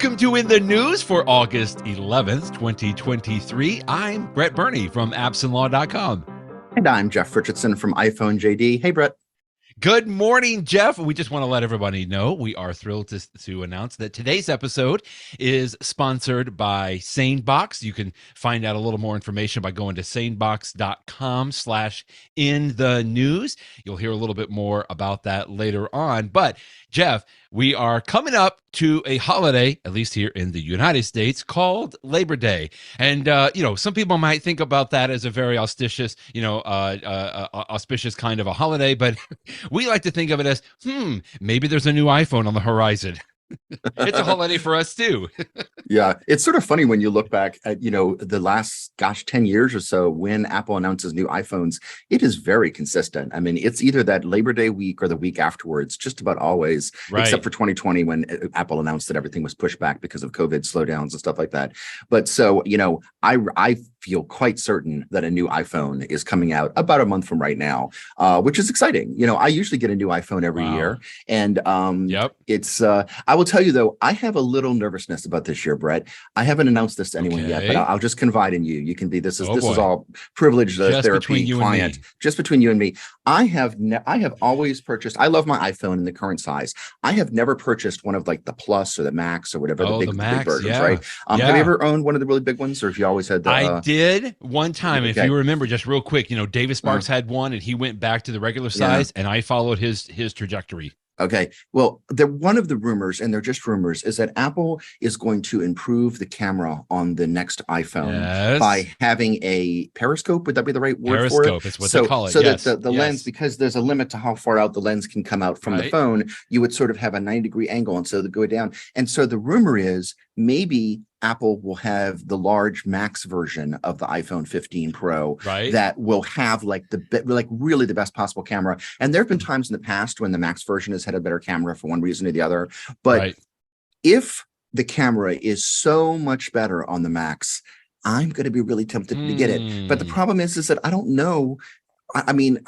Welcome to In the News for August 11th, 2023. I'm Brett Burney from appsandlaw.com. And I'm Jeff Richardson from iPhone JD. Hey, Brett. Good morning, Jeff. We just want to let everybody know we are thrilled to announce that today's episode is sponsored by SaneBox. You can find out a little more information by going to sanebox.com/inthenews. You'll hear a little bit more about that later on. But Jeff, we are coming up to a holiday, at least here in the United States, called Labor Day. And, some people might think about that as a very auspicious, auspicious kind of a holiday, but we like to think of it as, maybe there's a new iPhone on the horizon. It's a holiday for us too. Yeah, it's sort of funny when you look back at, the last, 10 years or so when Apple announces new iPhones, it is very consistent. I mean, it's either that Labor Day week or the week afterwards, just about always, right. Except for 2020 when Apple announced that everything was pushed back because of COVID slowdowns and stuff like that. But so, I feel quite certain that a new iPhone is coming out about a month from right now, which is exciting. I usually get a new iPhone every year. And it's, I will tell you, though, I have a little nervousness about this year, Brett. I haven't announced this to anyone yet, but I'll just confide in you. You can be, this is all privileged therapy client, just between you and me. I have always purchased, I love my iPhone in the current size. I have never purchased one of like the Plus or the Max or whatever, the big versions, right? Have you ever owned one of the really big ones, or have you always had the... I did one time, if you remember, just real quick, Davis Sparks had one and he went back to the regular size and I followed his trajectory. Okay. Well, one of the rumors, and they're just rumors, is that Apple is going to improve the camera on the next iPhone by having a periscope. Would that be the right word for it? Periscope is what they call it. So that the lens, because there's a limit to how far out the lens can come out from the phone, you would sort of have a 90-degree angle, and so they go down. And so the rumor is maybe Apple will have the large Max version of the iPhone 15 Pro that will have really the best possible camera. And there have been times in the past when the Max version has had a better camera for one reason or the other. But if the camera is so much better on the Max, I'm going to be really tempted to get it. But the problem is that I don't know. I mean,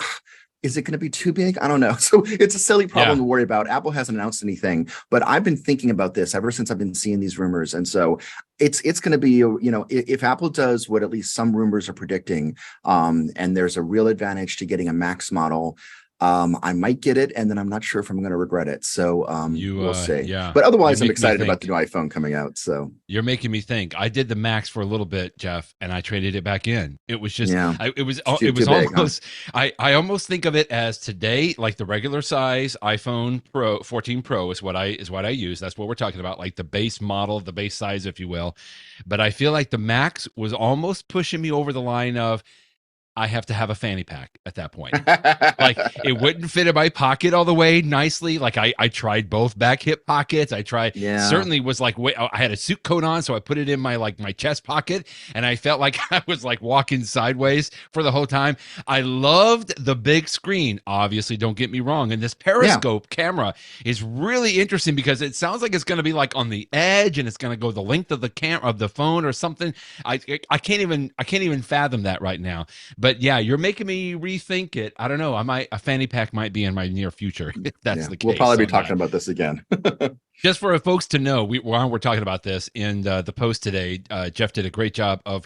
is it going to be too big? I don't know. So it's a silly problem to worry about. Apple hasn't announced anything, but I've been thinking about this ever since I've been seeing these rumors. And so it's going to be, if Apple does what at least some rumors are predicting, and there's a real advantage to getting a Max model, I might get it, and then I'm not sure if I'm going to regret it. So we'll see. Yeah. But otherwise, I'm excited about the new iPhone coming out. So you're making me think. I did the Max for a little bit, Jeff, and I traded it back in. It was just, it was almost. Huh? I almost think of it as today, like the regular size iPhone Pro 14 Pro is what I use. That's what we're talking about, like the base model, the base size, if you will. But I feel like the Max was almost pushing me over the line of, I have to have a fanny pack at that point. Like it wouldn't fit in my pocket all the way nicely. Like I tried both back hip pockets. I tried, certainly was like, I had a suit coat on. So I put it in my chest pocket and I felt like I was like walking sideways for the whole time. I loved the big screen. Obviously, don't get me wrong. And this periscope camera is really interesting because it sounds like it's going to be like on the edge and it's going to go the length of the camera of the phone or something. I can't even fathom that right now. But yeah, you're making me rethink it. I don't know. A fanny pack might be in my near future if that's the case. We'll probably be talking about this again. Just for folks to know, while we're talking about this in the post today, Jeff did a great job of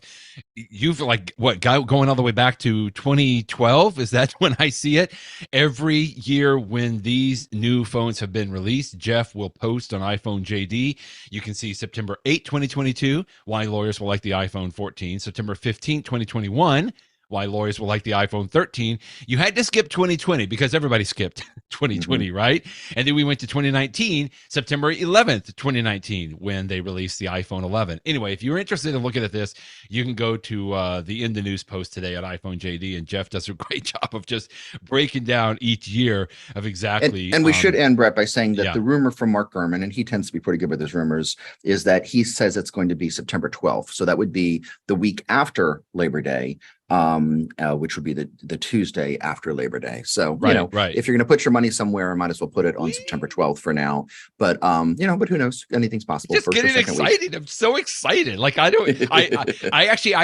you've going all the way back to 2012. Is that when I see it? Every year when these new phones have been released, Jeff will post on iPhone JD. You can see September 8, 2022, why lawyers will like the iPhone 14. September 15, 2021. Why lawyers will like the iPhone 13. You had to skip 2020 because everybody skipped 2020, right? And then we went to 2019, September 11th, 2019, when they released the iPhone 11. Anyway, if you're interested in looking at this, you can go to the In the News post today on iPhone JD, and Jeff does a great job of just breaking down each year of exactly. And we should end, Brett, by saying that the rumor from Mark Gurman, and he tends to be pretty good with his rumors, is that he says it's going to be September 12th. So that would be the week after Labor Day. Which would be the Tuesday after Labor Day. So, if you're going to put your money somewhere, I might as well put it on September 12th for now. But, but who knows? Anything's possible. Just getting excited. I'm so excited. Like I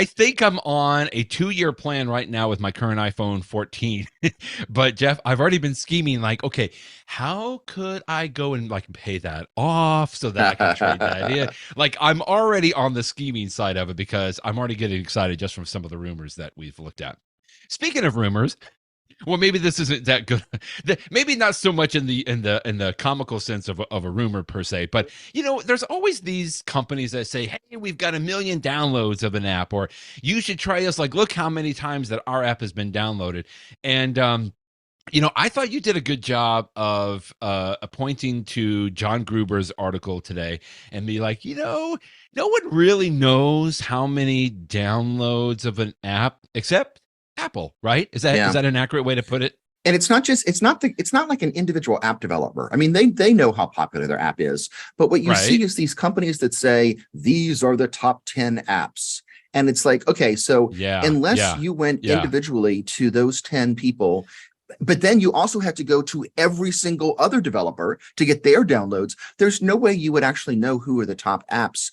think I'm on a 2-year plan right now with my current iPhone 14. But Jeff, I've already been scheming like, okay, how could I go and like pay that off so that I can trade that in? Like I'm already on the scheming side of it because I'm already getting excited just from some of the rumors that we've looked at. Speaking of rumors, well, maybe this isn't that good. Maybe not so much in the comical sense of a rumor per se, but there's always these companies that say, "Hey, we've got 1 million downloads of an app," or "You should try us." Like, look how many times that our app has been downloaded, and I thought you did a good job of pointing to John Gruber's article today and be like, no one really knows how many downloads of an app except Apple, right? Is that an accurate way to put it? And it's not like an individual app developer. I mean, they know how popular their app is, but what you see is these companies that say these are the top 10 apps. And it's like, okay, so unless you went individually to those 10 people, but then you also have to go to every single other developer to get their downloads. There's no way you would actually know who are the top apps,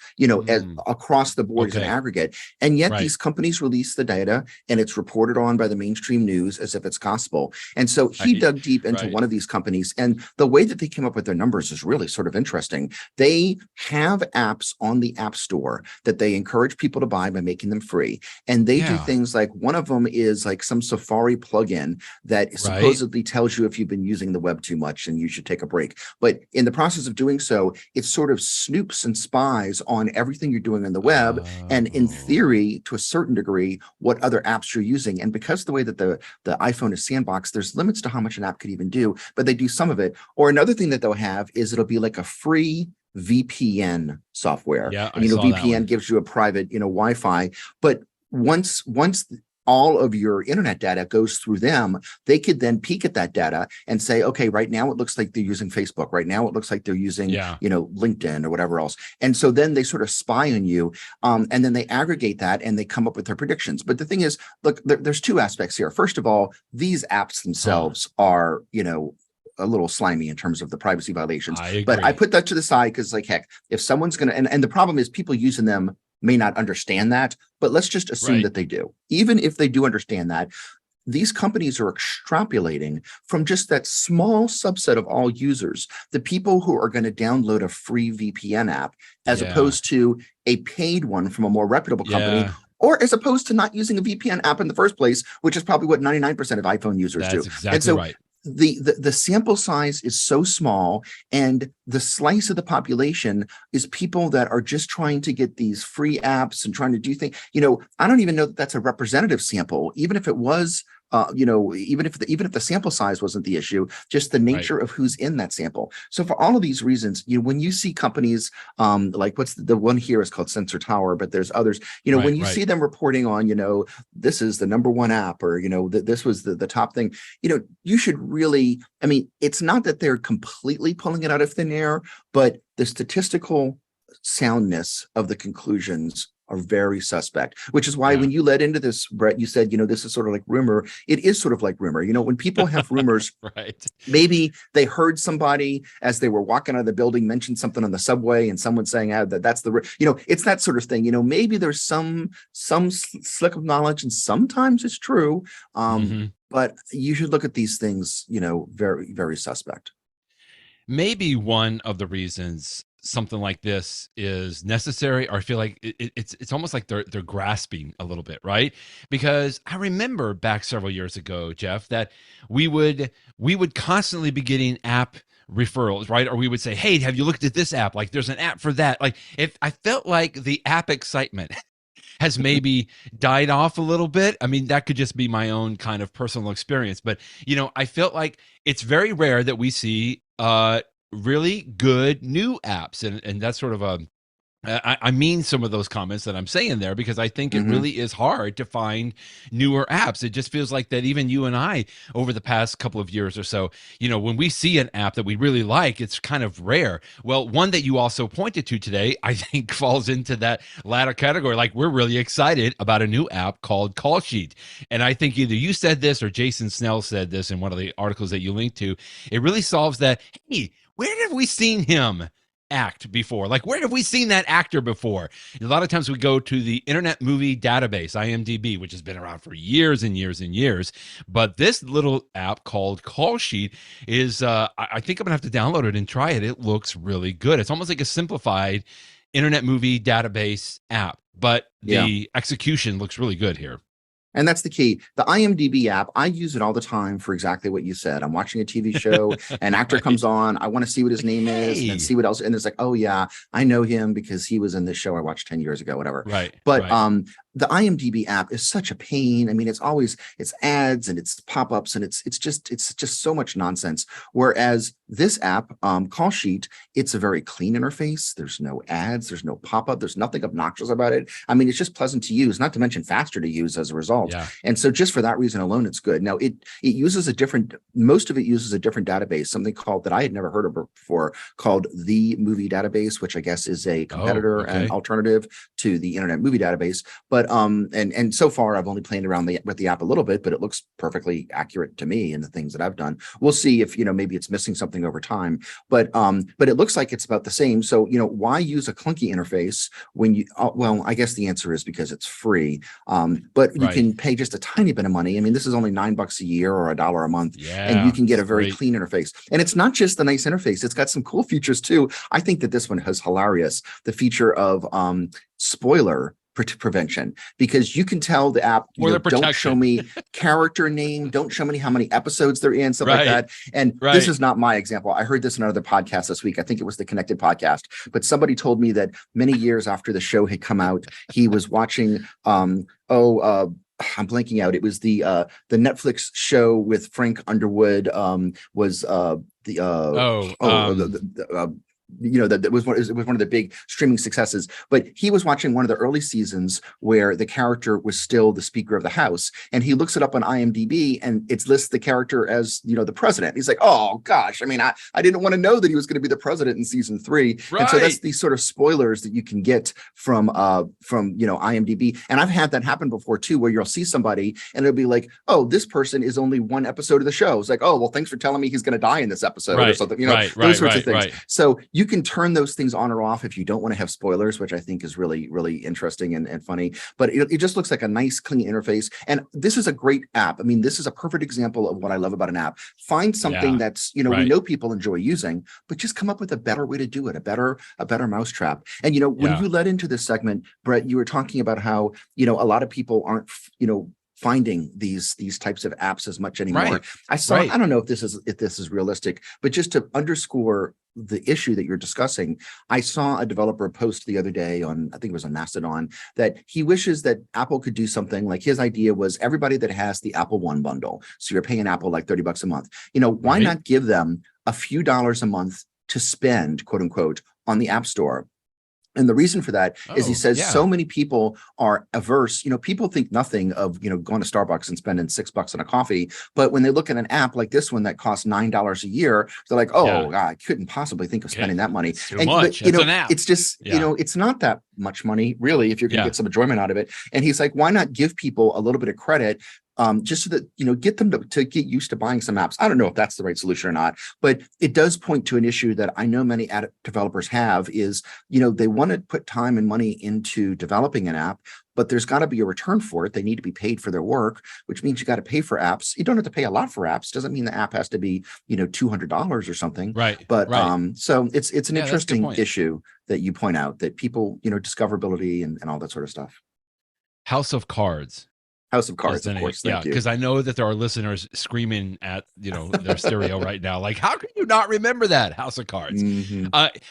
across the board as an aggregate. And yet these companies release the data and it's reported on by the mainstream news as if it's gospel. And so he dug deep into one of these companies, and the way that they came up with their numbers is really sort of interesting. They have apps on the App Store that they encourage people to buy by making them free. And they do things like, one of them is like some Safari plugin that supposedly tells you if you've been using the web too much and you should take a break. But in the process of doing so, it sort of snoops and spies on everything you're doing on the web. And in theory, to a certain degree, what other apps you're using. And because the way that the iPhone is sandboxed, there's limits to how much an app could even do, but they do some of it. Or another thing that they'll have is it'll be like a free VPN software. Yeah, and, VPN gives you a private, Wi-Fi. But once all of your internet data goes through them, they could then peek at that data and say, okay, right now it looks like they're using Facebook. Right now it looks like they're using, LinkedIn or whatever else. And so then they sort of spy on you, and then they aggregate that and they come up with their predictions. But the thing is, look, there's two aspects here. First of all, these apps themselves are, a little slimy in terms of the privacy violations. But I put that to the side because, like, heck, if someone's going to, and the problem is people using them may not understand that, but let's just assume that they do. Even if they do understand that, these companies are extrapolating from just that small subset of all users, the people who are going to download a free VPN app, as opposed to a paid one from a more reputable company, or as opposed to not using a VPN app in the first place, which is probably what 99% of iPhone users do. Exactly and so right. The sample size is so small, and the slice of the population is people that are just trying to get these free apps and trying to do things. I don't even know that that's a representative sample, even if it was. Even if the sample size wasn't the issue, just the nature of who's in that sample. So for all of these reasons, when you see companies like what's the one here is called Sensor Tower, but there's others, when you see them reporting on, this is the number one app, or, this was the top thing, you should really, it's not that they're completely pulling it out of thin air, but the statistical soundness of the conclusions are very suspect, which is why when you led into this, Brett, you said, this is sort of like rumor. It is sort of like rumor. When people have rumors, maybe they heard somebody as they were walking out of the building mention something on the subway, and someone saying that's the, it's that sort of thing. Maybe there's some slick of knowledge, and sometimes it's true. But you should look at these things, very, very suspect. Maybe one of the reasons something like this is necessary, or I feel like it's almost like they're grasping a little bit, right? Because I remember back several years ago, Jeff, that we would constantly be getting app referrals, right? Or we would say, hey, have you looked at this app? Like, there's an app for that. Like, if I felt like the app excitement has maybe died off a little bit. I mean, that could just be my own kind of personal experience, but I felt like it's very rare that we see really good new apps, and that's sort of I mean some of those comments that I'm saying there, because I think it really is hard to find newer apps. It just feels like that even you and I, over the past couple of years or so, when we see an app that we really like, it's kind of rare. Well, one that you also pointed to today, I think falls into that latter category. Like, we're really excited about a new app called Callsheet. And I think either you said this or Jason Snell said this in one of the articles that you linked to. It really solves that, hey, where have we seen him act before? Like, where have we seen that actor before? A lot of times we go to the Internet Movie Database, IMDB, which has been around for years and years and years. But this little app called Callsheet is, I think I'm gonna have to download it and try it. It looks really good. It's almost like a simplified Internet Movie Database app, but the execution looks really good here. And that's the key. The IMDB app, I use it all the time for exactly what you said. I'm watching a TV show, an actor comes on, I want to see what his name is and then see what else. And it's like, oh yeah, I know him because he was in this show I watched 10 years ago, whatever. Right. But the IMDB app is such a pain. I mean, it's ads and it's pop-ups and it's just so much nonsense. Whereas this app, Callsheet, it's a very clean interface. There's no ads, there's no pop-up, there's nothing obnoxious about it. I mean, it's just pleasant to use, not to mention faster to use as a result. Yeah. And so just for that reason alone, it's good. Now it uses most of it uses a different database, something called that I had never heard of before, called the Movie Database, which I guess is a competitor and alternative to the Internet Movie Database. But and so far I've only played around with the app a little bit, but it looks perfectly accurate to me in the things that I've done. We'll see if maybe it's missing something over time, but it looks like it's about the same. So why use a clunky interface when you well, I guess the answer is because it's free. But you can pay just a tiny bit of money. I mean, this is only $9 a year or $1 a month, and you can get a very clean interface. And it's not just the nice interface; it's got some cool features too. I think that this one is hilarious. The feature of spoiler prevention, because you can tell the app, don't show me character name, don't show me how many episodes they're in, stuff like that. And this is not my example. I heard this in another podcast this week. I think it was the Connected podcast, but somebody told me that many years after the show had come out, he was watching, I'm blanking out. It was the Netflix show with Frank Underwood, that was one of the big streaming successes. But he was watching one of the early seasons where the character was still the Speaker of the House, and he looks it up on IMDb and it lists the character as the president. He's like, oh gosh, I mean, I didn't want to know that he was going to be the president in season 3. And so that's these sort of spoilers that you can get from IMDb. And I've had that happen before too, where you'll see somebody and it'll be like, oh, this person is only one episode of the show. It's like, oh well, thanks for telling me he's going to die in this episode or something. Those sorts of things. So you can turn those things on or off if you don't want to have spoilers, which I think is really, really interesting and funny. But it just looks like a nice, clean interface. And this is a great app. I mean, this is a perfect example of what I love about an app. Find something that's, we know people enjoy using, but just come up with a better way to do it, a better mousetrap. And, when you led into this segment, Brett, you were talking about how, a lot of people aren't, finding these types of apps as much anymore. I don't know if this is realistic, but just to underscore the issue that you're discussing, I saw a developer post the other day I think it was on Mastodon, that he wishes that Apple could do something like, his idea was everybody that has the Apple One bundle, so you're paying Apple like $30 a month, why not give them a few dollars a month to spend, quote unquote, on the App Store? And the reason for that is he says so many people are averse. People think nothing of, going to Starbucks and spending $6 on a coffee. But when they look at an app like this one that costs $9 a year, they're like, oh, I couldn't possibly think of spending that money. Too much. But, it's just, it's not that much money, really, if you're going to get some enjoyment out of it. And he's like, why not give people a little bit of credit? Just so that, get them to get used to buying some apps. I don't know if that's the right solution or not, but it does point to an issue that I know many app developers have is, they want to put time and money into developing an app, but there's got to be a return for it. They need to be paid for their work, which means you got to pay for apps. You don't have to pay a lot for apps. Doesn't mean the app has to be, $200 or something. Right. But so it's an interesting issue that you point out, that people, discoverability and all that sort of stuff. House of Cards, of course. Yeah, because I know that there are listeners screaming at their stereo right now, like, how can you not remember that House of Cards?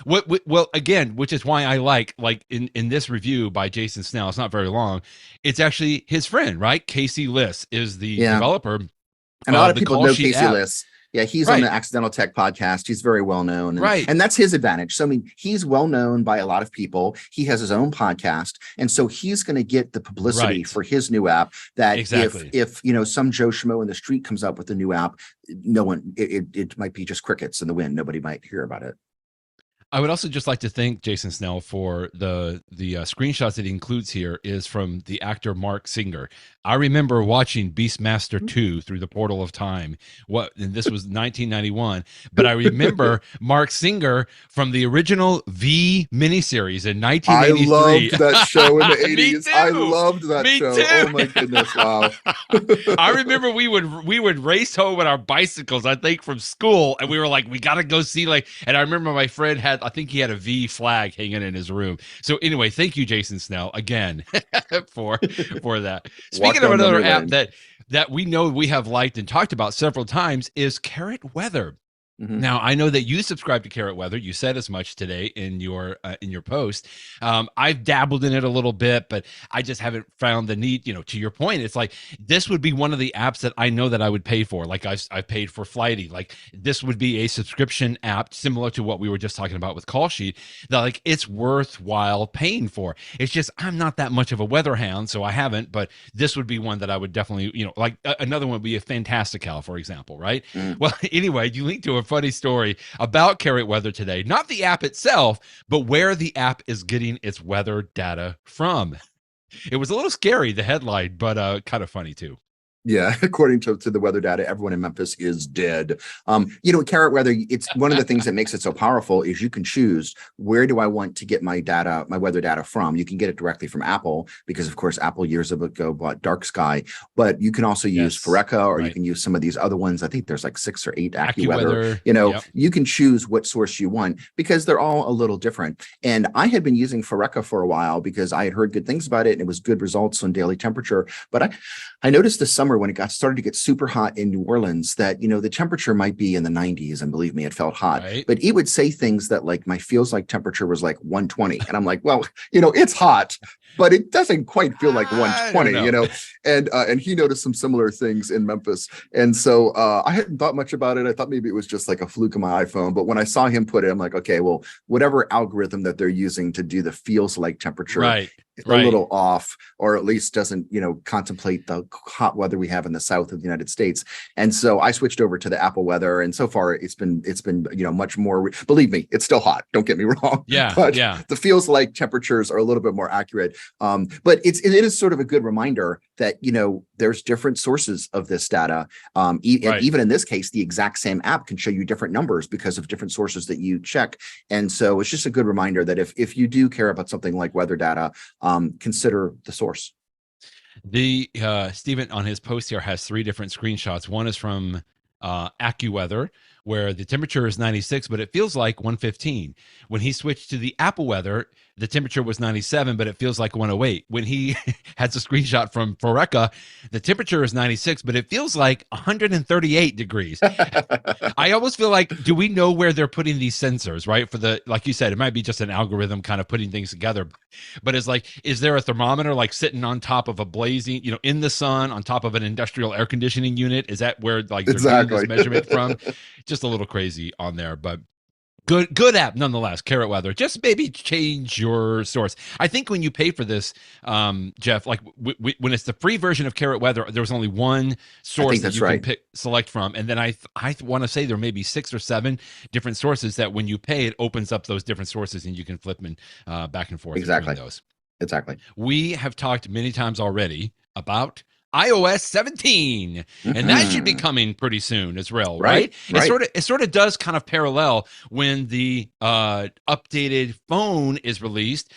Well, again, which is why I like in this review by Jason Snell, it's not very long. It's actually his friend, right? Casey Liss is the developer, and a lot of people know Casey Liss. Yeah, he's on the Accidental Tech podcast. He's very well known. And that's his advantage. So, I mean, he's well known by a lot of people. He has his own podcast. And so he's going to get the publicity for his new app that if some Joe Schmo in the street comes up with a new app, no one, it might be just crickets in the wind. Nobody might hear about it. I would also just like to thank Jason Snell for the screenshots that he includes here is from the actor Mark Singer. I remember watching Beastmaster 2 through the portal of time. And this was 1991, but I remember Mark Singer from the original V miniseries in 1983. I loved that show in the 80s. Me too. I loved that show. Too. Oh my goodness, wow. I remember we would race home with our bicycles, I think, from school, and we were like, we got to go see and I remember my friend I think he had a V flag hanging in his room. So anyway, thank you, Jason Snell, again for that. Speaking of another app that we know we have liked and talked about several times is Carrot Weather. Now, I know that you subscribe to Carrot Weather. You said as much today in your post. I've dabbled in it a little bit, but I just haven't found the need. To your point, it's like this would be one of the apps that I know that I would pay for. Like I've paid for Flighty. Like this would be a subscription app similar to what we were just talking about with Callsheet. That like it's worthwhile paying for. It's just I'm not that much of a weather hound, so I haven't. But this would be one that I would definitely, like another one would be a Fantastical, for example, right? Well, anyway, you linked to a funny story about Carrot Weather today. Not the app itself, but where the app is getting its weather data from. It was a little scary, the headline, but kind of funny too. Yeah, according to the weather data, everyone in Memphis is dead. Carrot Weather, it's one of the things that makes it so powerful is you can choose where do I want to get my weather data from. You can get it directly from Apple because, of course, Apple years ago bought Dark Sky, but you can also use Foreca or you can use some of these other ones. I think there's like 6 or 8 AccuWeather. You can choose what source you want because they're all a little different. And I had been using Foreca for a while because I had heard good things about it and it was good results on daily temperature. But I noticed this summer when it started to get super hot in New Orleans that, the temperature might be in the 90s. And believe me, it felt hot, but it would say things that like my feels like temperature was like 120. And I'm like, well, it's hot, but it doesn't quite feel like 120, and he noticed some similar things in Memphis. And so I hadn't thought much about it. I thought maybe it was just like a fluke of my iPhone. But when I saw him put it, I'm like, okay, well, whatever algorithm that they're using to do the feels like temperature, it's a little off, or at least doesn't, contemplate the hot weather we have in the south of the United States. And so I switched over to the Apple weather. And so far it's been, much more, believe me, it's still hot. Don't get me wrong. But the feels like temperatures are a little bit more accurate. But it is sort of a good reminder that, there's different sources of this data. Even in this case, the exact same app can show you different numbers because of different sources that you check. And so it's just a good reminder that if you do care about something like weather data, consider the source. Stephen on his post here has 3 different screenshots. One is from AccuWeather, where the temperature is 96, but it feels like 115. When he switched to the Apple weather, the temperature was 97, but it feels like 108. When he has a screenshot from Foreca, the temperature is 96, but it feels like 138 degrees. I almost feel like, do we know where they're putting these sensors, right? Like you said, it might be just an algorithm kind of putting things together, but it's like, is there a thermometer like sitting on top of a blazing, in the sun on top of an industrial air conditioning unit? Is that where like they're getting this measurement from? Just a little crazy on there, but good app nonetheless. Carrot Weather. Just maybe change your source. I think when you pay for this, Jeff, like when it's the free version of Carrot Weather, there was only one source that you can select from, and then I want to say there may be 6 or 7 different sources that when you pay, it opens up those different sources and you can flip them back and forth between those. Exactly. We have talked many times already about iOS 17, and that should be coming pretty soon as well, right? It sort of does kind of parallel when the updated phone is released.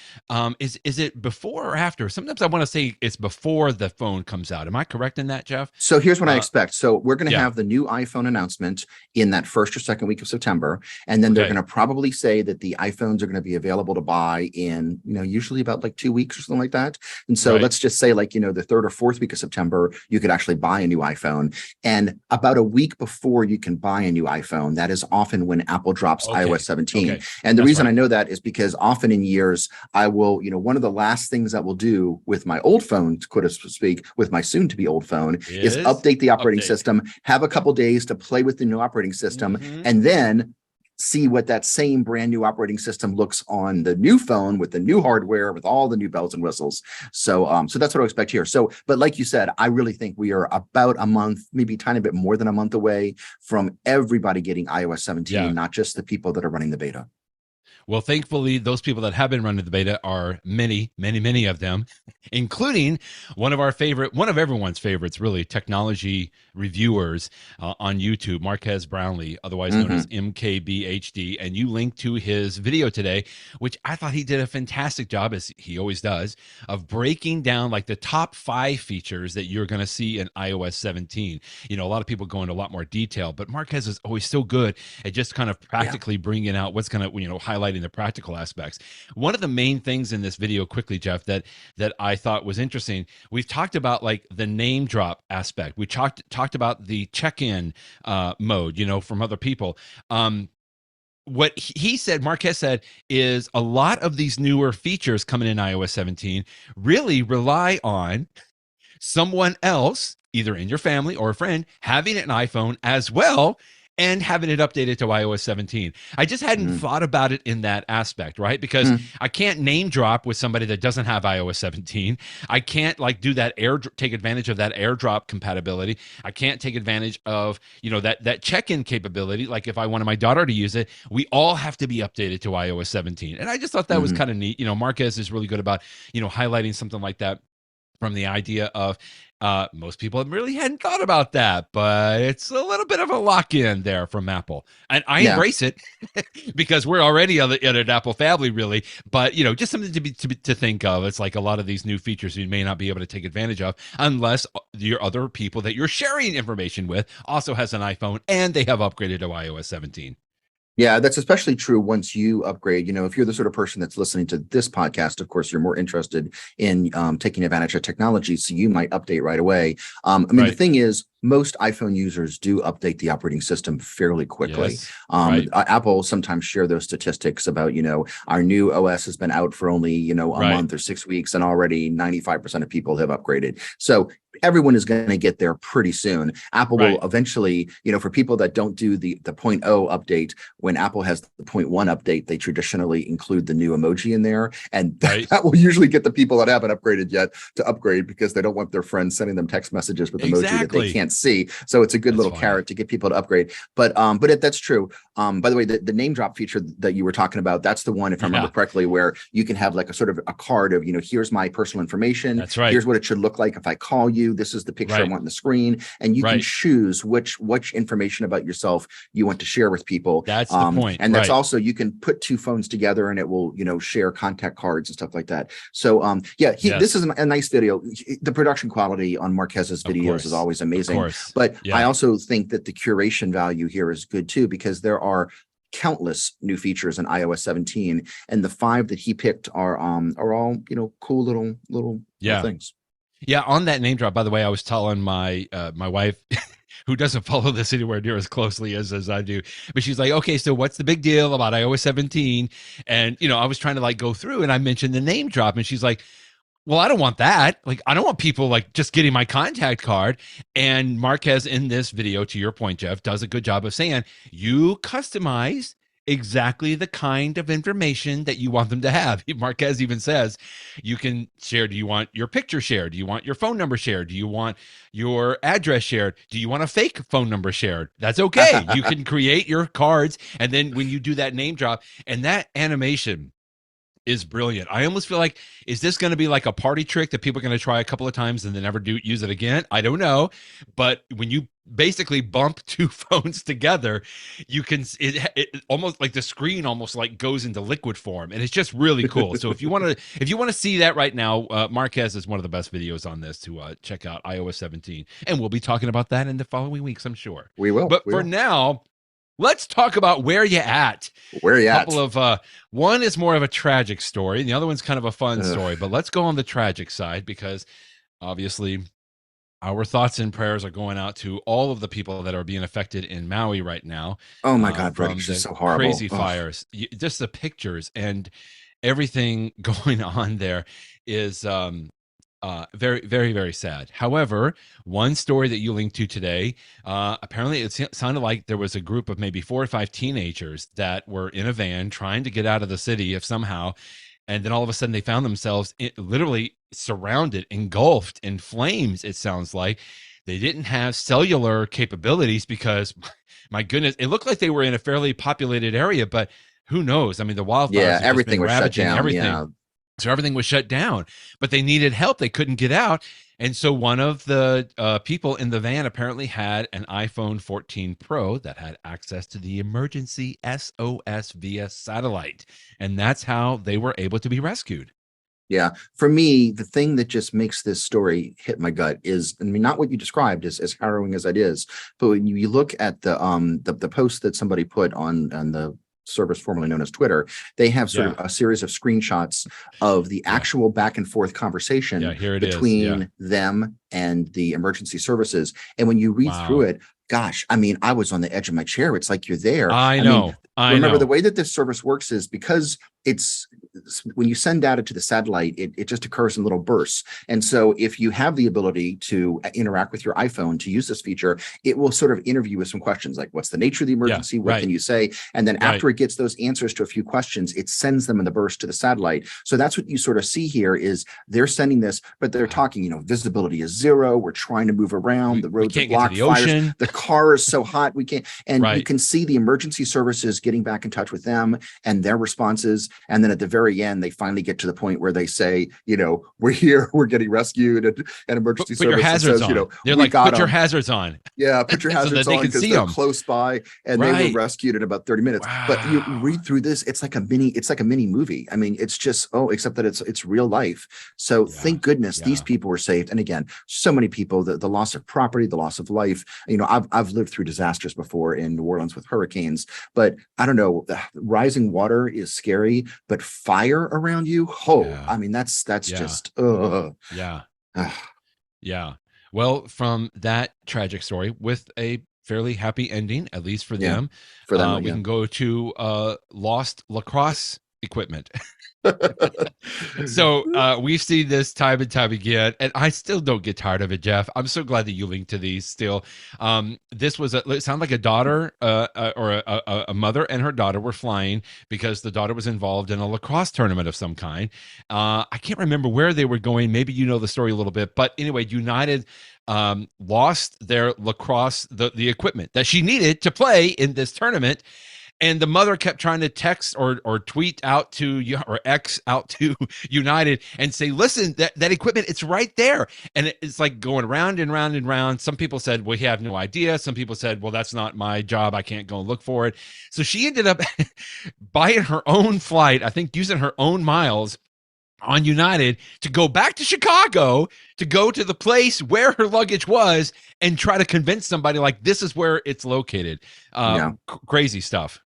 Is it before or after? Sometimes I want to say it's before the phone comes out. Am I correct in that, Jeff? So here's what I expect. So we're going to have the new iPhone announcement in that first or second week of September, and then they're going to probably say that the iPhones are going to be available to buy in, usually about like 2 weeks or something like that. And so let's just say like, the 3rd or 4th week of September, you could actually buy a new iPhone. And about a week before you can buy a new iPhone, that is often when Apple drops iOS 17. And the reason I know that is because often in years, I will, one of the last things I will do with my old phone, quote to speak, with my soon to be old phone is update the operating system, have a couple days to play with the new operating system, and then see what that same brand new operating system looks on the new phone with the new hardware, with all the new bells and whistles. So that's what I expect here. So, but like you said, I really think we are about a month, maybe a tiny bit more than a month away from everybody getting iOS 17, not just the people that are running the beta. Well, thankfully, those people that have been running the beta are many, many, many of them, including one of everyone's favorites, really, technology reviewers on YouTube, Marques Brownlee, otherwise known as MKBHD. And you linked to his video today, which I thought he did a fantastic job, as he always does, of breaking down like the top 5 features that you're going to see in iOS 17. A lot of people go into a lot more detail, but Marques is always so good at just kind of practically bringing out what's going to, highlighting the practical aspects. One of the main things in this video, quickly, Jeff, that I thought was interesting, we've talked about like the name drop aspect. We talked about the check-in mode, from other people. What he said, Marques said, is a lot of these newer features coming in iOS 17 really rely on someone else, either in your family or a friend, having an iPhone as well and having it updated to iOS 17. I just hadn't thought about it in that aspect, right? Because I can't name drop with somebody that doesn't have iOS 17. I can't like do that take advantage of that AirDrop compatibility. I can't take advantage of, that check-in capability. Like if I wanted my daughter to use it, we all have to be updated to iOS 17. And I just thought that was kind of neat. Marques is really good about, highlighting something like that, from the idea of most people really hadn't thought about that, but it's a little bit of a lock-in there from Apple. And I embrace it because we're already in an Apple family, really. But, just something to think of. It's like a lot of these new features you may not be able to take advantage of unless your other people that you're sharing information with also has an iPhone and they have upgraded to iOS 17. Yeah, that's especially true once you upgrade. If you're the sort of person that's listening to this podcast, of course, you're more interested in taking advantage of technology, so you might update right away. The thing is, most iPhone users do update the operating system fairly quickly. Yes, Apple sometimes share those statistics about, our new OS has been out for only, a month or 6 weeks, and already 95% of people have upgraded. So everyone is going to get there pretty soon. Apple will eventually, for people that don't do the 0.0 update, when Apple has the 0.1 update, they traditionally include the new emoji in there. And that will usually get the people that haven't upgraded yet to upgrade, because they don't want their friends sending them text messages with emoji that they can't see. So it's a good little carrot to get people to upgrade. But that's true. By the way, the name drop feature that you were talking about, that's the one, if I remember correctly, where you can have like a sort of a card of, here's my personal information. That's right. Here's what it should look like if I call you. This is the picture I want on the screen. And you can choose which information about yourself you want to share with people. That's the point. And that's also, you can put 2 phones together and it will, share contact cards and stuff like that. So this is a nice video. The production quality on Marques's videos is always amazing. But I also think that the curation value here is good too, because there are countless new features in iOS 17, and the 5 that he picked are all cool little things. Yeah, on that name drop, by the way, I was telling my my wife, who doesn't follow this anywhere near as closely as I do, but she's like, okay, so what's the big deal about iOS 17? And I was trying to like go through, and I mentioned the name drop, and she's like, well, I don't want that. Like, I don't want people like just getting my contact card. And Marques, in this video, to your point, Jeff, does a good job of saying you customize exactly the kind of information that you want them to have. Marques even says you can share. Do you want your picture shared? Do you want your phone number shared? Do you want your address shared? Do you want a fake phone number shared? That's okay. You can create your cards. And then when you do that name drop, and that animation is brilliant. I almost feel like, is this going to be like a party trick that people are going to try a couple of times and then never use it again? I don't know. But when you basically bump 2 phones together, you can, it almost like the screen almost like goes into liquid form, and it's just really cool. So if you want to see that right now, Marques is one of the best videos on this to check out, iOS 17. And we'll be talking about that in the following weeks, I'm sure. We will. But for now, let's talk about where you at. Where you at? A couple of one is more of a tragic story, and the other one's kind of a fun story. But let's go on the tragic side, because obviously our thoughts and prayers are going out to all of the people that are being affected in Maui right now. Oh my God, Brett, it's just so horrible. Crazy fires. Just the pictures and everything going on there is very, very, very sad. However, one story that you linked to today, apparently it sounded like there was a group of maybe 4 or 5 teenagers that were in a van trying to get out of the city if somehow, and then all of a sudden they found themselves literally surrounded, engulfed in flames, it sounds like. They didn't have cellular capabilities because, my goodness, it looked like they were in a fairly populated area, but who knows? I mean, the wildfires Yeah, have just everything been was shut ravaging down. everything. Yeah. So everything was shut down, but they needed help. They couldn't get out. And so one of the people in the van apparently had an iPhone 14 Pro that had access to the Emergency SOS via satellite. And that's how they were able to be rescued. Yeah. For me, the thing that just makes this story hit my gut is, I mean, not what you described as harrowing as it is, but when you look at the post that somebody put on the service formerly known as Twitter, they have sort of a series of screenshots of the actual back and forth conversation between them and the emergency services. And when you read through it, gosh, I mean, I was on the edge of my chair. It's like you're there. I know. Remember, the way that this service works is because it's when you send data to the satellite, it just occurs in little bursts. And so if you have the ability to interact with your iPhone to use this feature, it will sort of interview with some questions like, what's the nature of the emergency? What can you say? And then after it gets those answers to a few questions, it sends them in the burst to the satellite. So that's what you sort of see here is they're sending this, but they're talking, visibility is 0. We're trying to move around. The roads are blocked. Fires. The car is so hot. We can't. And you can see the emergency services getting back in touch with them and their responses. And then at the very end, they finally get to the point where they say, we're here, we're getting rescued, and emergency put your hazards says, on. They're like, put your hazards on. Yeah, put your hazards on because they're close by, and they were rescued in about 30 minutes. Wow. But you read through this, it's like a mini movie. I mean, it's just except that it's real life. So thank goodness these people were saved. And again, so many people, the loss of property, the loss of life. I've lived through disasters before in New Orleans with hurricanes, but I don't know, rising water is scary, but fire around you, I mean, that's just yeah. Well, from that tragic story with a fairly happy ending, at least for them, we can go to lost Lacrosse equipment. So we've seen this time and time again, and I still don't get tired of it, Jeff. I'm so glad that you linked to these still. This was it sounded like a daughter or a mother and her daughter were flying because the daughter was involved in a lacrosse tournament of some kind. I can't remember where they were going. Maybe you know the story a little bit, but anyway, United lost their lacrosse, the equipment that she needed to play in this tournament. And the mother kept trying to text or tweet out to you or X out to United and say, listen, that equipment, it's right there. And it's like going round and round and round. Some people said, well, we have no idea. Some people said, well, that's not my job. I can't go and look for it. So she ended up buying her own flight, I think using her own miles on United to go back to Chicago to go to the place where her luggage was and try to convince somebody like this is where it's located. Crazy stuff.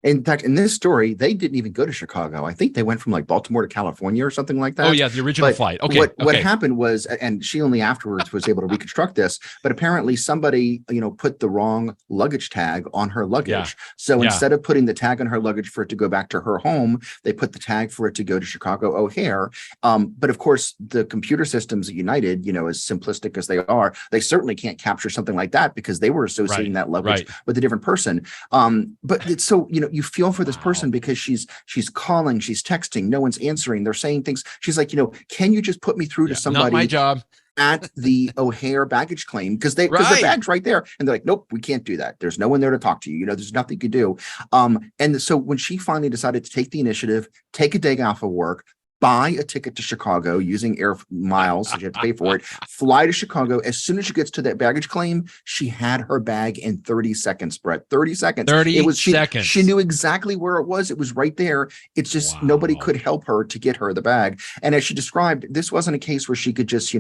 In fact, in this story, they didn't even go to Chicago. I think they went from like Baltimore to California or something like that. Oh, yeah, the original flight. Okay. What happened was, and she only afterwards was able to reconstruct this, but apparently somebody, put the wrong luggage tag on her luggage. Yeah. So instead of putting the tag on her luggage for it to go back to her home, they put the tag for it to go to Chicago O'Hare. But of course, the computer systems at United, as simplistic as they are, they certainly can't capture something like that because they were associating that luggage with a different person. But it's so, you feel for this person because she's calling, she's texting, no one's answering. They're saying things. She's like, can you just put me through to somebody? Not my job. At the O'Hare baggage claim because the bag's right there, and they're like, nope, we can't do that. There's no one there to talk to you. There's nothing you could do. And so when she finally decided to take the initiative, take a day off of work, buy a ticket to Chicago using air miles, so you have to pay for it, fly to Chicago. As soon as she gets to that baggage claim, she had her bag in 30 seconds, Brett. 30 seconds. 30 seconds. She knew exactly where it was. It was right there. It's just nobody could help her to get her the bag. And as she described, this wasn't a case where she could just,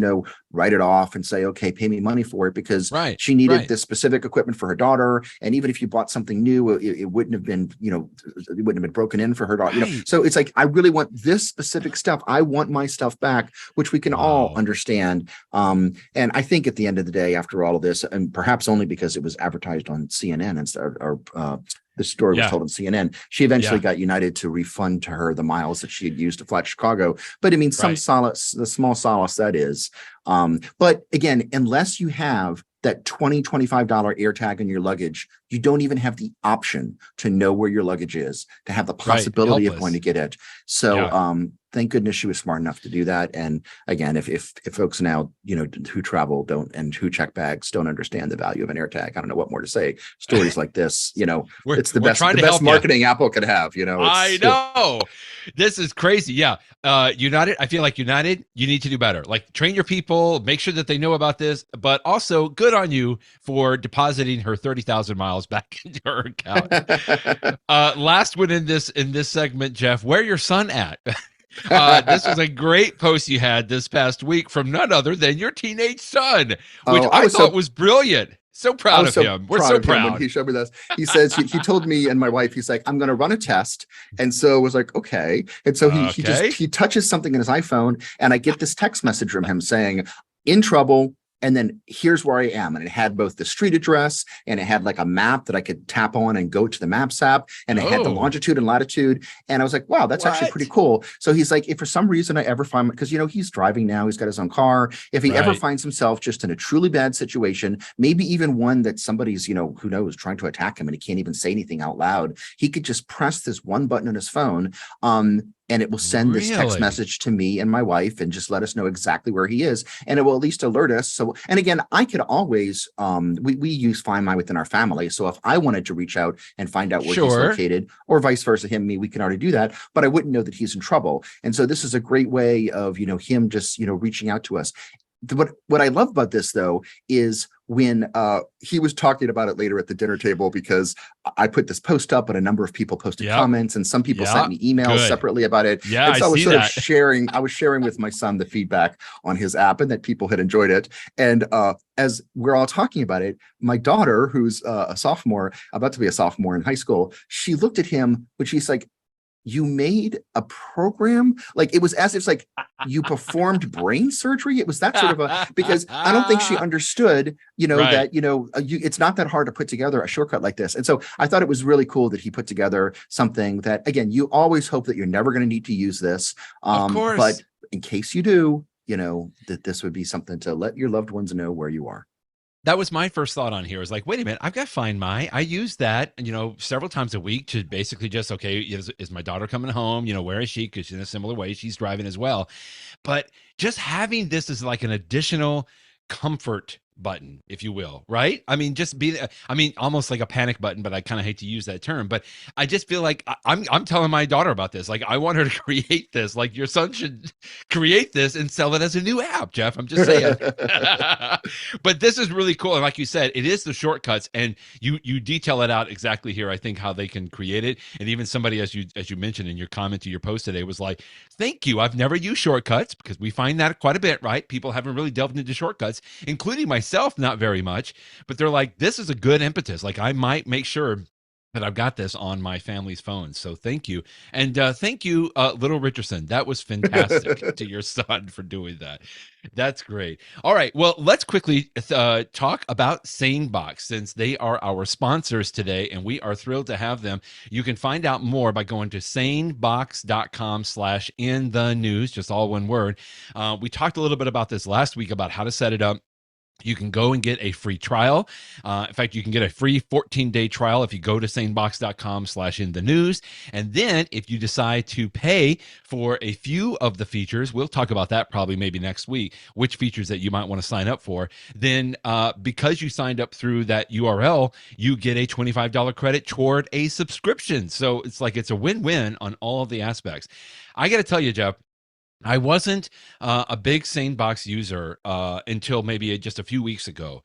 write it off and say, okay, pay me money for it, because she needed this specific equipment for her daughter. And even if you bought something new, it wouldn't have been, it wouldn't have been broken in for her daughter. So it's like, I really want this specific stuff. I want my stuff back, which we can all understand. And I think at the end of the day, after all of this, and perhaps only because it was advertised on CNN instead, or the story was told on CNN, she eventually got United to refund to her the miles that she had used to fly to Chicago. But I mean, some solace, the small solace that is. But again, unless you have that $25 air tag on your luggage, you don't even have the option to know where your luggage is, to have the possibility of going to get it. So thank goodness she was smart enough to do that. And again, if folks now, who travel and who check bags don't understand the value of an AirTag, I don't know what more to say. Stories like this, it's the best marketing Apple could have, I know. This is crazy. Yeah. United, I feel like United, you need to do better. Like, train your people, make sure that they know about this, but also good on you for depositing her 30,000 miles back into her account. Last one in this segment, Jeff, where your son at? This was a great post you had this past week from none other than your teenage son, which I thought was brilliant. So proud of him. We're so proud. When he showed me this, he says, he told me and my wife, he's like, I'm going to run a test. And so I was like, okay. And so he touches something in his iPhone, and I get this text message from him saying, in trouble. And then here's where I am. And it had both the street address, and it had like a map that I could tap on and go to the Maps app. And it had the longitude and latitude. And I was like, wow, that's actually pretty cool. So he's like, if for some reason I ever find, because, he's driving now, he's got his own car. If he ever finds himself just in a truly bad situation, maybe even one that somebody's, who knows, trying to attack him and he can't even say anything out loud, he could just press this one button on his phone. And it will send this text message to me and my wife and just let us know exactly where he is. And it will at least alert us. So, and again, I could always, we use Find My within our family. So if I wanted to reach out and find out where he's located, or vice versa, me, we can already do that, but I wouldn't know that he's in trouble. And so this is a great way of, him just, reaching out to us. What I love about this, though, is when he was talking about it later at the dinner table, because I put this post up and a number of people posted comments, and some people sent me emails separately about it. Yeah, and so I was I was sharing with my son the feedback on his app and that people had enjoyed it. And as we're all talking about it, my daughter, who's a sophomore, about to be a sophomore in high school, she looked at him, which she's like, you made a program? Like, it was as if it's like you performed brain surgery. It was that sort of because I don't think she understood, that, it's not that hard to put together a shortcut like this. And so I thought it was really cool that he put together something that, again, you always hope that you're never going to need to use this. Of course. But in case you do, that this would be something to let your loved ones know where you are. That was my first thought on here. I was like, wait a minute, I've got Find My. I use that, several times a week to basically just, okay, is my daughter coming home? Where is she? Because in a similar way, she's driving as well. But just having this as like an additional comfort button, if you will, right? I mean, almost like a panic button, but I kind of hate to use that term. But I just feel like I'm telling my daughter about this. Like, I want her to create this. Like, your son should create this and sell it as a new app, Jeff. I'm just saying. But this is really cool. And like you said, it is the shortcuts, and you detail it out exactly here, I think, how they can create it. And even somebody, as you mentioned in your comment to your post today, was like, thank you. I've never used shortcuts, because we find that quite a bit, right? People haven't really delved into shortcuts, including myself, not very much, but they're like, this is a good impetus. Like, I might make sure that I've got this on my family's phones. So thank you. And thank you, little Richardson. That was fantastic to your son for doing that. That's great. All right. Well, let's quickly talk about SaneBox, since they are our sponsors today, and we are thrilled to have them. You can find out more by going to sanebox.com/in-the-news, just all one word. We talked a little bit about this last week, about how to set it up. You can go and get a free trial. In fact, you can get a free 14-day trial if you go to sanebox.com/in-the-news. And then if you decide to pay for a few of the features, we'll talk about that probably maybe next week, which features that you might want to sign up for. Then because you signed up through that URL, you get a $25 credit toward a subscription. So it's a win-win on all of the aspects. I got to tell you, Jeff, I wasn't a big SaneBox user until maybe just a few weeks ago.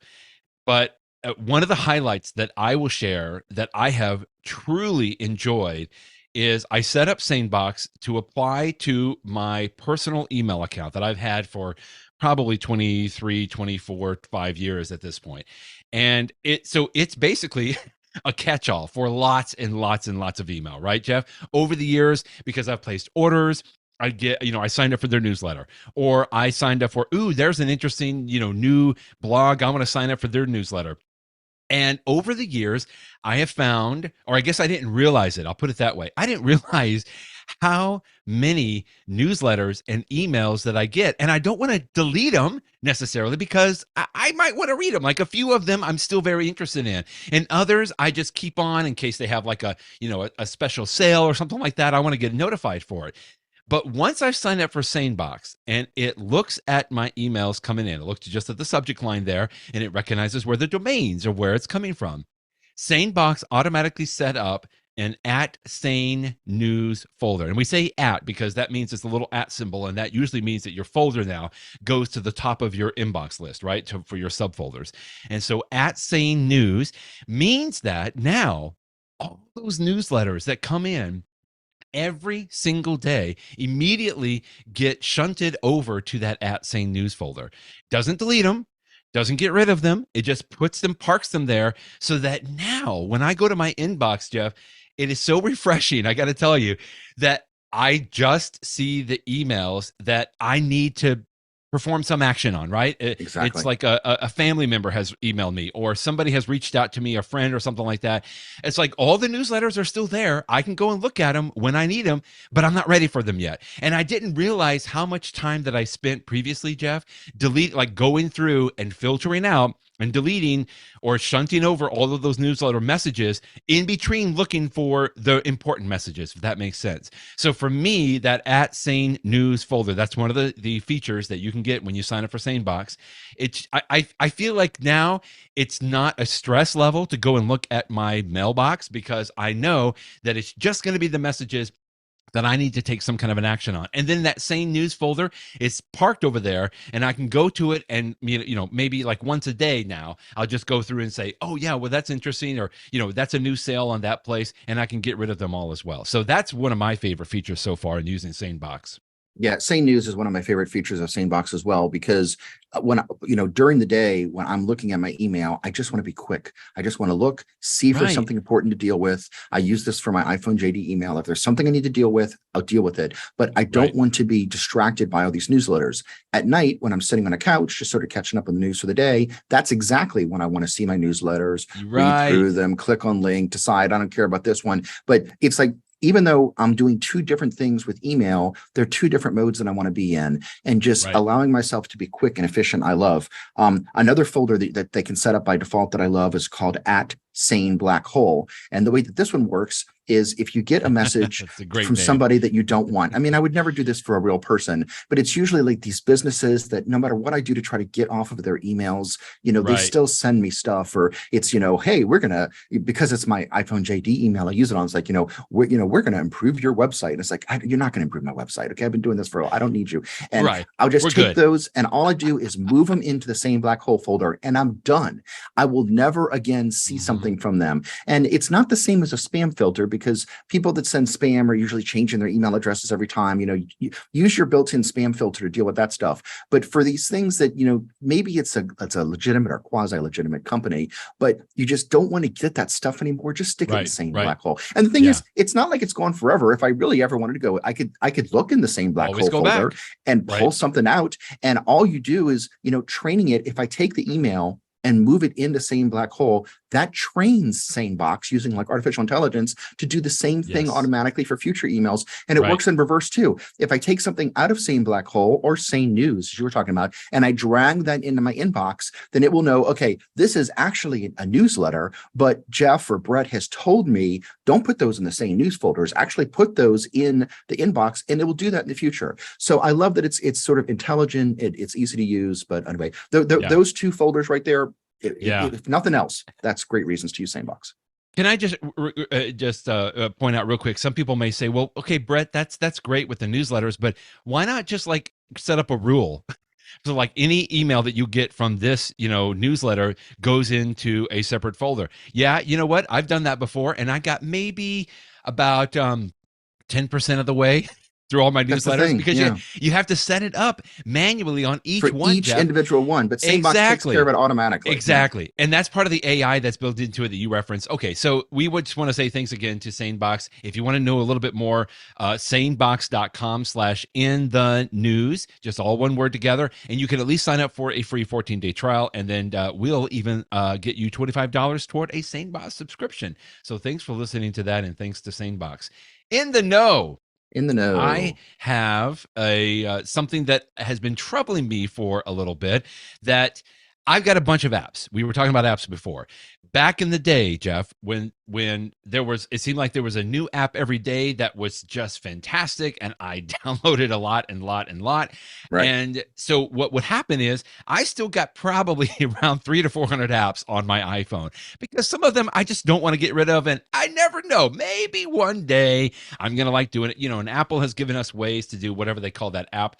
But one of the highlights that I will share that I have truly enjoyed is I set up SaneBox to apply to my personal email account that I've had for probably 23, 24, 5 years at this point. And it's basically a catch-all for lots and lots and lots of email, right, Jeff? Over the years, because I've placed orders, I get, I signed up for their newsletter, or I signed up for, there's an interesting, new blog. I want to sign up for their newsletter. And over the years, I have found, or I guess I didn't realize it. I'll put it that way. I didn't realize how many newsletters and emails that I get. And I don't want to delete them necessarily, because I might want to read them. Like, a few of them I'm still very interested in. And others I just keep on in case they have like a special sale or something like that. I want to get notified for it. But once I've signed up for SaneBox and it looks at my emails coming in, it looks just at the subject line there, and it recognizes where the domains or where it's coming from. SaneBox automatically set up an @Sane News folder. And we say @ because that means it's a little @ symbol, and that usually means that your folder now goes to the top of your inbox list, right? For your subfolders. And so @Sane News means that now all those newsletters that come in every single day immediately get shunted over to that @Sane News folder. Doesn't delete them, doesn't get rid of them. It just puts them, parks them there, so that now when I go to my inbox, Jeff, it is so refreshing, I got to tell you, that I just see the emails that I need to perform some action on, right? Exactly. It's like a family member has emailed me, or somebody has reached out to me, a friend or something like that. It's like all the newsletters are still there. I can go and look at them when I need them, but I'm not ready for them yet. And I didn't realize how much time that I spent previously, Jeff, going through and filtering out and deleting or shunting over all of those newsletter messages in between looking for the important messages, if that makes sense. So for me, that @Sane News folder, that's one of the features that you can get when you sign up for SaneBox. I feel like now it's not a stress level to go and look at my mailbox, because I know that it's just going to be the messages that I need to take some kind of an action on. And then that Sane News folder is parked over there, and I can go to it, and maybe like once a day now, I'll just go through and say, oh yeah, well that's interesting, or that's a new sale on that place, and I can get rid of them all as well. So that's one of my favorite features so far in using SaneBox. Yeah, Sane News is one of my favorite features of SaneBox as well, because when during the day when I'm looking at my email, I just want to be quick. I just want to look, see if there's something important to deal with. I use this for my iPhone JD email. If there's something I need to deal with, I'll deal with it. But I don't want to be distracted by all these newsletters. At night, when I'm sitting on a couch, just sort of catching up on the news for the day, that's exactly when I want to see my newsletters, read through them, click on link, decide I don't care about this one. But it's like, even though I'm doing two different things with email, there are two different modes that I want to be in, and just allowing myself to be quick and efficient. I love another folder that they can set up by default that I love is called @SaneBlackHole. And the way that this one works is if you get a message from somebody that you don't want. I mean, I would never do this for a real person, but it's usually like these businesses that no matter what I do to try to get off of their emails, they still send me stuff, or it's, hey, we're going to, because it's my iPhone JD email, I use it on, it's like, we're going to improve your website. And it's like, you're not going to improve my website. Okay. I've been doing this for a while. I don't need you. And I'll just take those, and all I do is move them into the Sane Black Hole folder, and I'm done. I will never again see something from them. And it's not the same as a spam filter, because people that send spam are usually changing their email addresses every time. You use your built-in spam filter to deal with that stuff. But for these things that, maybe it's a legitimate or quasi-legitimate company, but you just don't want to get that stuff anymore, just stick it in the Sane Black Hole. And the thing is, it's not like it's gone forever. If I really ever wanted to go, I could look in the Sane Black Hole folder and pull something out. And all you do is, training it. If I take the email and move it into Sane Black Hole, that trains SaneBox using like artificial intelligence to do the same thing automatically for future emails. And it works in reverse too. If I take something out of Sane Black Hole or Sane News, as you were talking about, and I drag that into my inbox, then it will know, okay, this is actually a newsletter, but Jeff or Brett has told me, don't put those in the Sane News folders, actually put those in the inbox, and it will do that in the future. So I love that it's sort of intelligent, it's easy to use, but anyway, those two folders right there, if nothing else, that's great reasons to use SaneBox. Can I just point out real quick? Some people may say, "Well, okay, Brett, that's great with the newsletters, but why not just like set up a rule so like any email that you get from this, newsletter goes into a separate folder?" Yeah, you know what? I've done that before, and I got maybe about 10% of the way through all my newsletters, because you have to set it up manually on each individual one, but SaneBox takes care of it automatically. Exactly. And that's part of the AI that's built into it that you reference. Okay, so we would just want to say thanks again to SaneBox. If you want to know a little bit more, sanebox.com/inthenews, just all one word together, and you can at least sign up for a free 14-day trial, and then we'll even get you $25 toward a SaneBox subscription. So thanks for listening to that, and thanks to SaneBox. In the know. I have something that has been troubling me for a little bit, that I've got a bunch of apps. We were talking about apps before. Back in the day, Jeff, when it seemed like there was a new app every day that was just fantastic, and I downloaded a lot and lot and lot. Right. And so what would happen is I still got probably around 300 to 400 apps on my iPhone, because some of them I just don't want to get rid of, and I never know. Maybe one day I'm gonna like doing it. And Apple has given us ways to do whatever they call that app.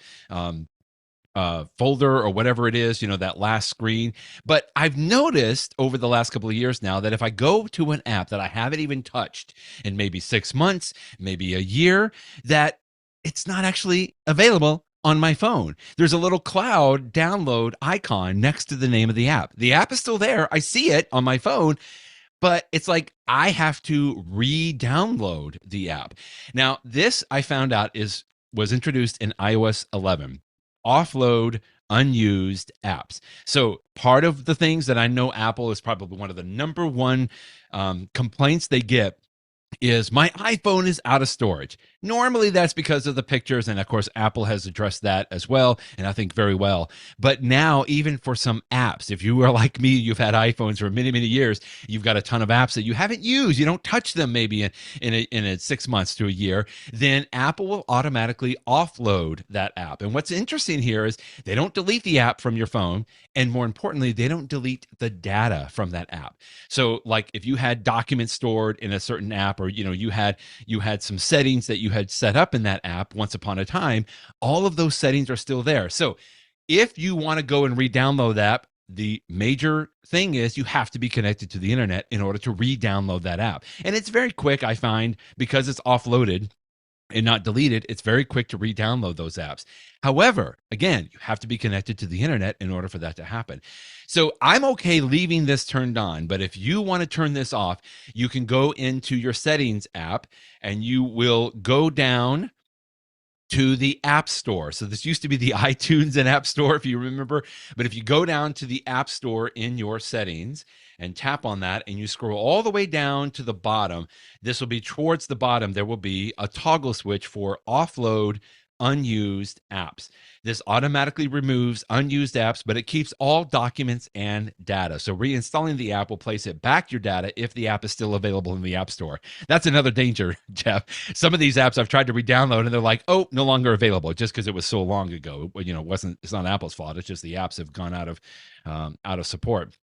Folder or whatever it is, that last screen. But I've noticed over the last couple of years now that if I go to an app that I haven't even touched in maybe 6 months, maybe a year, that it's not actually available on my phone. There's a little cloud download icon next to the name of the app. The app is still there. I see it on my phone, but it's like I have to re-download the app. Now, this I found out was introduced in iOS 11. Offload unused apps. So part of the things that I know Apple is probably one of the number one complaints they get is my iPhone is out of storage. Normally that's because of the pictures, and of course Apple has addressed that as well, and I think very well. But now, even for some apps, if you are like me, you've had iPhones for many, many years, you've got a ton of apps that you haven't used, you don't touch them maybe in 6 months to a year, then Apple will automatically offload that app. And what's interesting here is they don't delete the app from your phone, and more importantly, they don't delete the data from that app. So like if you had documents stored in a certain app, or you had some settings that you had set up in that app once upon a time, all of those settings are still there. So if you want to go and re-download that, the major thing is you have to be connected to the internet in order to re-download that app. And it's very quick, I find, because it's offloaded and not deleted. It's very quick to re-download those apps. However, again, you have to be connected to the internet in order for that to happen. So I'm okay leaving this turned on, but if you want to turn this off, you can go into your settings app and you will go down to the App Store. So this used to be the iTunes and App Store, if you remember. But if you go down to the App Store in your settings and tap on that, and you scroll all the way down to the bottom, this will be towards the bottom. There will be a toggle switch for offload unused apps. This automatically removes unused apps, but it keeps all documents and data. So reinstalling the app will place it back your data if the app is still available in the App Store. That's another danger, Jeff. Some of these apps I've tried to re-download and they're like, oh, no longer available, just because it was so long ago. It's not Apple's fault. It's just the apps have gone out of support.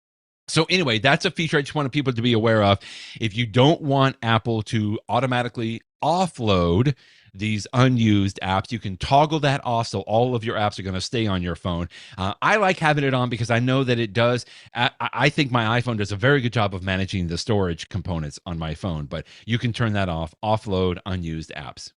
So anyway, that's a feature I just wanted people to be aware of. If you don't want Apple to automatically offload these unused apps, you can toggle that off so all of your apps are going to stay on your phone. I like having it on because I know that it does. I think my iPhone does a very good job of managing the storage components on my phone, but you can turn that off, offload unused apps.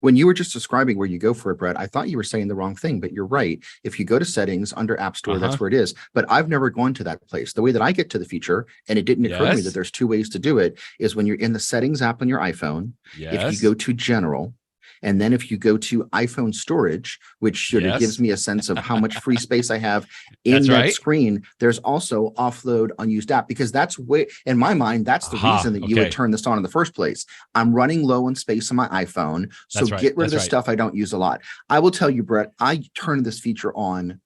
When you were just describing where you go for it, Brett, I thought you were saying the wrong thing, but you're right. If you go to settings under App Store, that's where it is. But I've never gone to that place. The way that I get to the feature, and it didn't occur to me that there's two ways to do it, is when you're in the settings app on your iPhone, if you go to general, and then if you go to iPhone storage, which sort of gives me a sense of how much free space I have in that screen, there's also offload unused app, because that's way, in my mind, that's the reason that you would turn this on in the first place. I'm running low on space on my iPhone, so get rid of the stuff I don't use a lot. I will tell you, Brett, I turned this feature on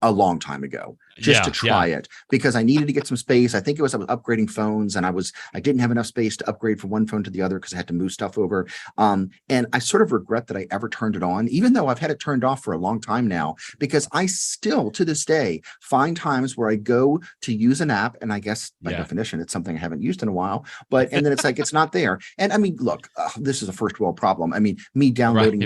a long time ago just to try it, because I needed to get some space. I think I was upgrading phones, and I didn't have enough space to upgrade from one phone to the other because I had to move stuff over. And I sort of regret that I ever turned it on, even though I've had it turned off for a long time now, because I still to this day find times where I go to use an app, and I guess by definition, it's something I haven't used in a while, and then it's like, it's not there. And I mean, look, this is a first world problem. I mean, me downloading,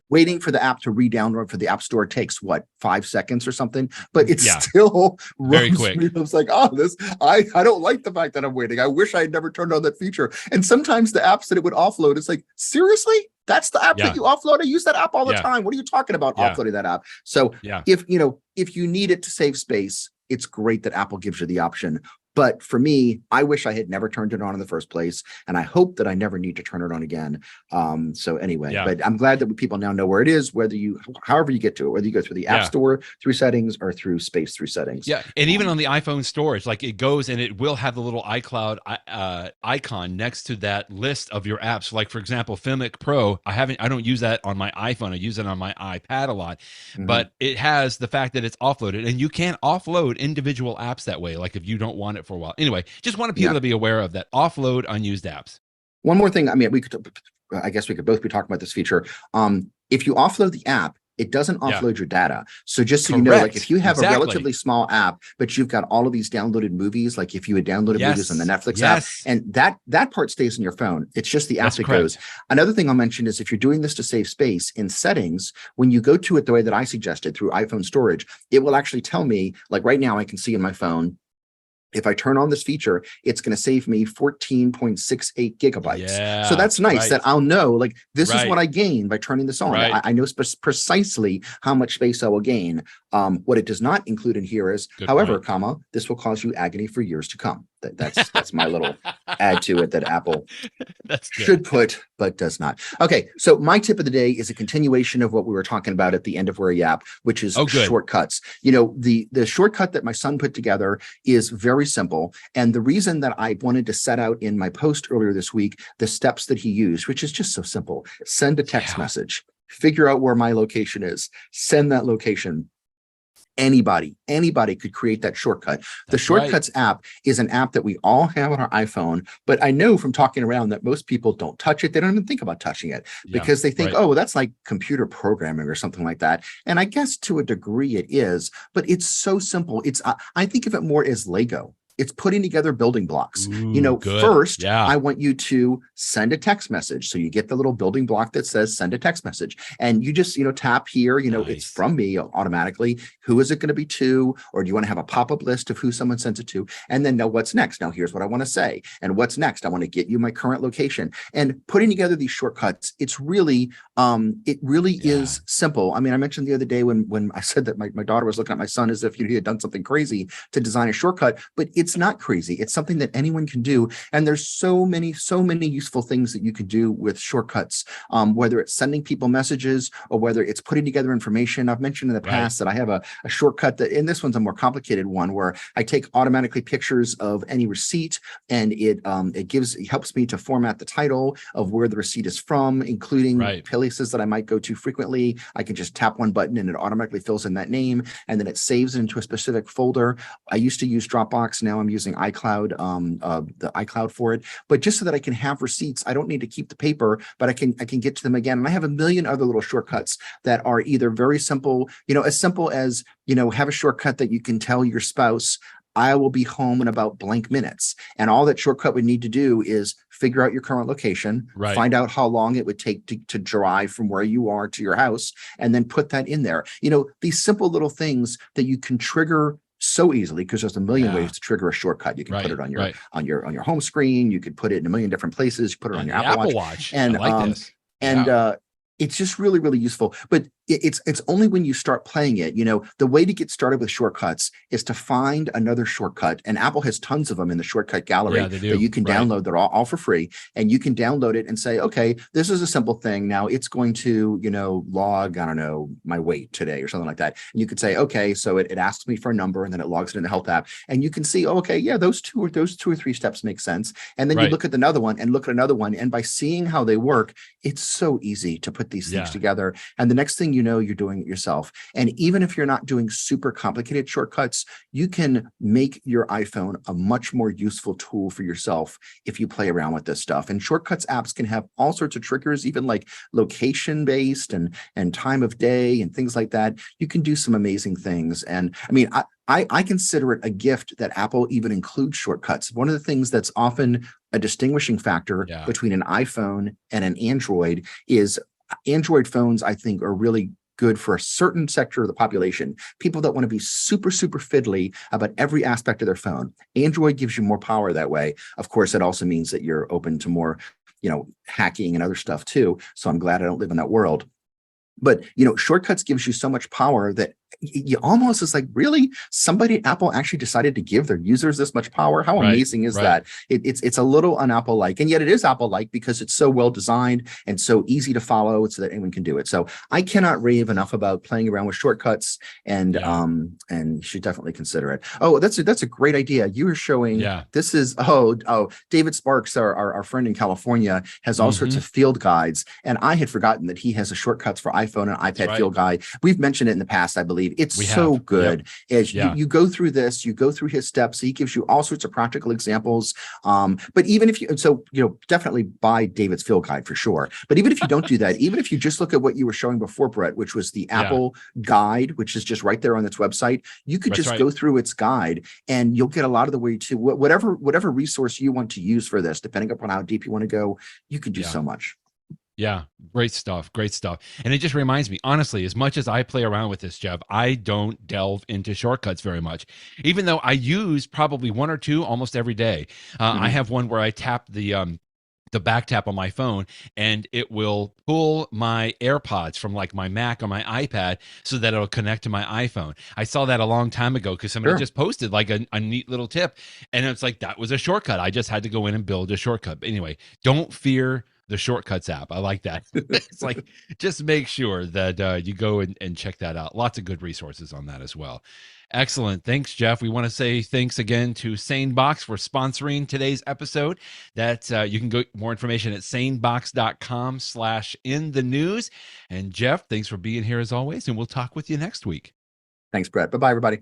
waiting for the app to re-download for the App Store takes what, 5 seconds or something, but it's still very quick. I was like, I don't like the fact that I'm waiting. I wish I had never turned on that feature. And sometimes the apps that it would offload, it's like, seriously? That's the app that you offload? I use that app all the time. What are you talking about offloading that app? So if you need it to save space, it's great that Apple gives you the option. But for me, I wish I had never turned it on in the first place. And I hope that I never need to turn it on again. So anyway, but I'm glad that people now know where it is, however you get to it, whether you go through the App Store through settings or through Space through settings. Yeah. And even on the iPhone storage, like it goes and it will have the little iCloud icon next to that list of your apps. Like for example, Filmic Pro, I don't use that on my iPhone. I use it on my iPad a lot, but it has the fact that it's offloaded, and you can't offload individual apps that way. Like if you don't want it for a while. Anyway, just wanted people to be aware of that. Offload unused apps. One more thing. I mean, I guess we could both be talking about this feature. If you offload the app, it doesn't offload your data. So just so you know, like if you have a relatively small app, but you've got all of these downloaded movies, like if you had downloaded movies on the Netflix app, and that part stays in your phone. It's just the app that goes. Another thing I'll mention is if you're doing this to save space in settings, when you go to it the way that I suggested through iPhone storage, it will actually tell me, like right now I can see in my phone, if I turn on this feature, it's going to save me 14.68 gigabytes. So that's nice that I'll know, like, this is what I gain by turning this on. I know precisely how much space I will gain. What it does not include in here is, however, this will cause you agony for years to come. That's my little add to it that Apple should put, but does not. Okay, so my tip of the day is a continuation of what we were talking about at the end of Where You App, which is shortcuts. You know, the shortcut that my son put together is very simple. And the reason that I wanted to set out in my post earlier this week, the steps that he used, which is just so simple: send a text message, figure out where my location is, send that location. Anybody could create that shortcut. The Shortcuts app is an app that we all have on our iPhone, but I know from talking around that most people don't touch it. They don't even think about touching it because they think, oh, that's like computer programming or something like that. And I guess to a degree it is, but it's so simple. I think of it more as Lego. It's putting together building blocks. First, I want you to send a text message. So you get the little building block that says send a text message. And you just, tap here, it's from me automatically. Who is it going to be to? Or do you want to have a pop-up list of who someone sent it to? And then know what's next. Now, here's what I want to say. And what's next? I want to get you my current location. And putting together these shortcuts, it's really, is simple. I mean, I mentioned the other day when I said that my daughter was looking at my son as if he had done something crazy to design a shortcut, but it's not crazy. It's something that anyone can do. And there's so many useful things that you can do with shortcuts, whether it's sending people messages or whether it's putting together information. I've mentioned in the past that I have a shortcut that, and this one's a more complicated one, where I take automatically pictures of any receipt, and it helps me to format the title of where the receipt is from, including places that I might go to frequently. I can just tap one button and it automatically fills in that name, and then it saves it into a specific folder. I used to use Dropbox. Now I'm using iCloud, the iCloud for it. But just so that I can have receipts, I don't need to keep the paper, but I can get to them again. And I have a million other little shortcuts that are either very simple, as simple as, have a shortcut that you can tell your spouse, I will be home in about blank minutes. And all that shortcut would need to do is figure out your current location, find out how long it would take to drive from where you are to your house, and then put that in there. These simple little things that you can trigger so easily, because there's a million ways to trigger a shortcut. You can put it on your home screen. You could put it in a million different places. You put it on your Apple Watch. And I like this. It's just really, really useful. But it's only when you start playing it, the way to get started with shortcuts is to find another shortcut. And Apple has tons of them in the shortcut gallery that you can download. They're all for free. And you can download it and say, okay, this is a simple thing. Now it's going to, log, I don't know, my weight today or something like that. And you could say, okay, so it asks me for a number, and then it logs it in the health app. And you can see, those two or three steps make sense. And then you look at another one and look at another one. And by seeing how they work, it's so easy to put these things together. And the next thing you're doing it yourself. And even if you're not doing super complicated shortcuts, you can make your iPhone a much more useful tool for yourself if you play around with this stuff. And shortcuts apps can have all sorts of triggers, even like location based and time of day and things like that. You can do some amazing things. And I mean, I consider it a gift that Apple even includes shortcuts. One of the things that's often a distinguishing factor between an iPhone and an Android is Android phones, I think, are really good for a certain sector of the population, people that want to be super, super fiddly about every aspect of their phone. Android gives you more power that way. Of course, it also means that you're open to more, hacking and other stuff too. So I'm glad I don't live in that world. But, shortcuts gives you so much power that you almost, it's like, really, somebody at Apple actually decided to give their users this much power? How amazing is that? It's a little un-Apple-like, and yet it is Apple-like because it's so well designed and so easy to follow so that anyone can do it. So I cannot rave enough about playing around with shortcuts, and you should definitely consider it. Oh, that's a great idea. You were showing, this is, David Sparks, our friend in California, has all sorts of field guides, and I had forgotten that he has a shortcuts for iPhone and iPad field guide. We've mentioned it in the past, I believe. It's so good. As you go through this, you go through his steps. He gives you all sorts of practical examples. But even if definitely buy David's field guide for sure. But even if you don't do that, even if you just look at what you were showing before, Brett, which was the Apple guide, which is just right there on its website, you could just go through its guide, and you'll get a lot of the way to whatever resource you want to use for this, depending upon how deep you want to go. You can do so much. Yeah, great stuff. Great stuff. And it just reminds me, honestly, as much as I play around with this, Jeff, I don't delve into shortcuts very much, even though I use probably one or two almost every day. I have one where I tap the back tap on my phone, and it will pull my AirPods from like my Mac or my iPad so that it'll connect to my iPhone. I saw that a long time ago because somebody just posted like a neat little tip, and it's like, that was a shortcut. I just had to go in and build a shortcut. But anyway, don't fear the Shortcuts app. I like that. It's like, just make sure that you go and check that out. Lots of good resources on that as well. Excellent. Thanks, Jeff. We want to say thanks again to SaneBox for sponsoring today's episode. That you can go more information at sanebox.com/inthenews. And Jeff, thanks for being here as always, and we'll talk with you next week. Thanks, Brett. Bye-bye, everybody.